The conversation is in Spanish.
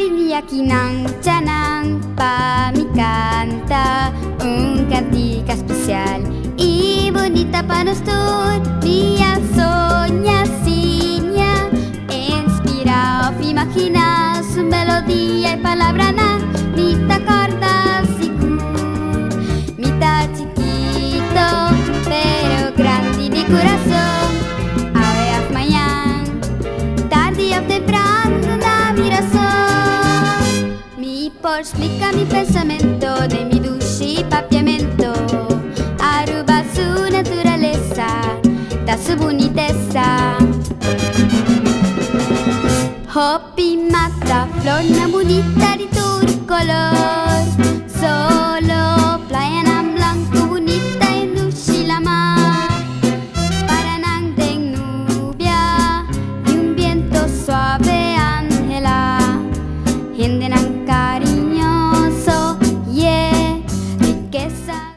Biblia que não janang pa me canta cantica especial y bonita para nosotros. Minha sonhacinha inspira o imagina su melodía y palabra na mita corta seguro, mita chiquito pero grande de corazón. Aveas mañana, tarde o temprano na miração. Mi por explica mi pensamento de mi ducha y papiamento. Aruba su naturaleza, da su boniteza. Hopi mata flor na bonita de todo color.